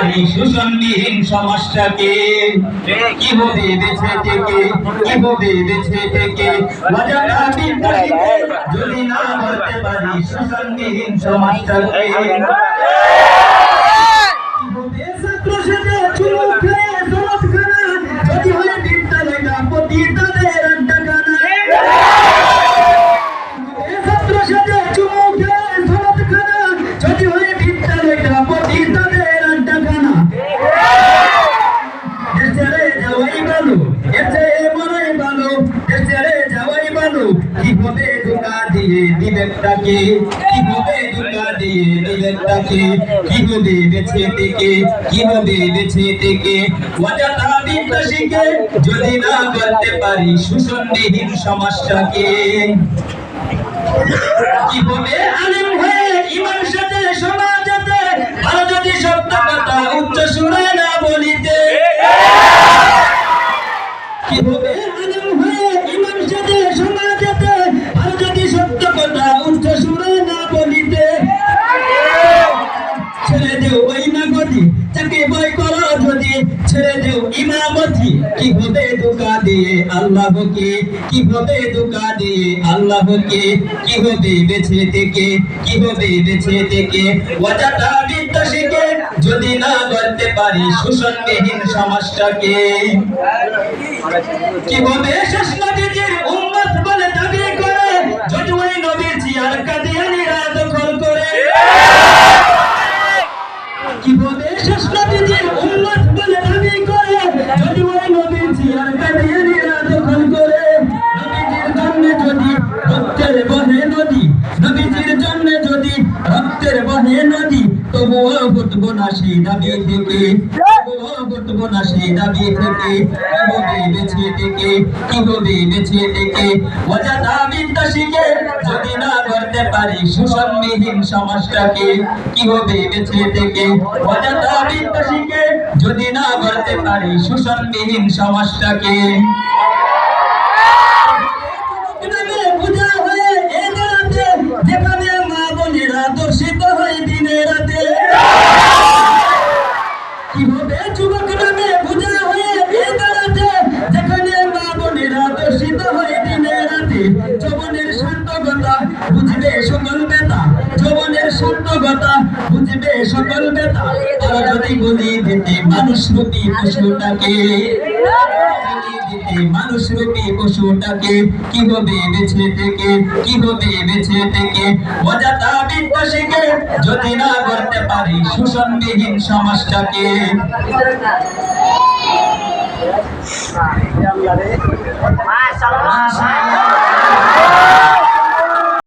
পারি শোষণবিহীন সমাজটাকে। কি হবে বেঁচে থেকে, কি হবে বেঁচে থেকে অযথা বিদ্যা শিখে যদি না গড়তে পারি শোষণবিহীন সমাজটাকে। কি হবে ছাত্র সেজে চুমু খেয়ে সমাজখানা যদি হয় বিদ্যালয়টা প্রতি তাদের আড্ডাখানা। ছাত্র সেজে চুমু খেয়ে সমাজখানা যদি হয় বিদ্যালয়টা প্রতি তাদের আড্ডাখানা। দেশ ছেড়ে যাওয়াই ভালো, এর চেয়ে মরাই ভালো, দেশ ছেড়ে যাওয়াই ভালো। কি হবে ধোঁকা দিয়ে বিবেকটাকে, কি হবে ধোঁকা দিয়ে বিবেকটাকে। কি হবে বেঁচে থেকে, কি হবে বেঁচে থেকে অযথা বিদ্যা শিখে যদি না করতে পারি শোষণবিহীন সমাজটাকে। কি হবে আলেম হয়ে ইমান সাথে সমাজেতে আর যদি সত্য কথা উচ্চ সুরে না বলিতে। কি হবে আলেম হয়ে ইমান সাথে সমাজেতে আর যদি সত্য কথা উচ্চ সুরে না বলিতে। ছেড়ে দেও ওই না গতি যাকে ভয় করো যদি, ছেড়ে দেও ইমামতি। কি হবে ধোঁকা দিয়ে আল্লাহকে, কি হবে ধোঁকা দিয়ে আল্লাহকে। কি হবে বেঁচে থেকে, কি হবে বেঁচে থেকে অযথা বিদ্যা শিখে যদি না গড়তে পারি শোষণবিহীন সমাজটাকে। কি হবে শেষ নবীজির উম্মত বলে দাবি করে যদি ওই নবীর জিয়ার কাদিয়ানীরা দখল করে। কি হবে শেষ নবীজির উম্মত বলে দাবি করে যদি ওই নবীর জিয়ার কাদিয়ানীরা দখল করে। নবীজির জন্য যদি রক্তের বহে নদী, নবীজির জন্য যদি রক্তের বহে নদী তবুও ঘটবো না সেই দাবি থেকে, তবুও ঘটবো না সেই দাবি থেকে। কি হবে বেঁচে থেকে, কি হবে বেঁচে থেকে অযথা বিদ্যা শিখে যদি না করতে পারি শোষণবিহীন সমাজটাকে। কি হবে বেঁচে থেকে অযথা বিদ্যা শিখে যদি না করতে পারি শোষণবিহীন সমাজটাকে। পূজা হয়ে এ রাতে যেখানে মা বোনেরা দর্শিত হয় দিনে রাতে। কি হবে যুবক নামে পূজা হয়ে এ রাতে যেখানে মা বোনেরা দর্শিত হয় দিনে রাতে। যৌবনের সার্থকতা বুঝবে সকল বেতা, যৌবনের সার্থকতা বুঝবে সকল বেতা আর যদি বলি দিতে মানুষ রূপী পশুটাকে, মানুষ রূপী পশুটাকে। কি হবে বেঁচে থেকে, কি হবে বেঁচে থেকে অযথা বিদ্যা শিখে যদি না করতে পারি শোষণবিহীন সমাজটাকে।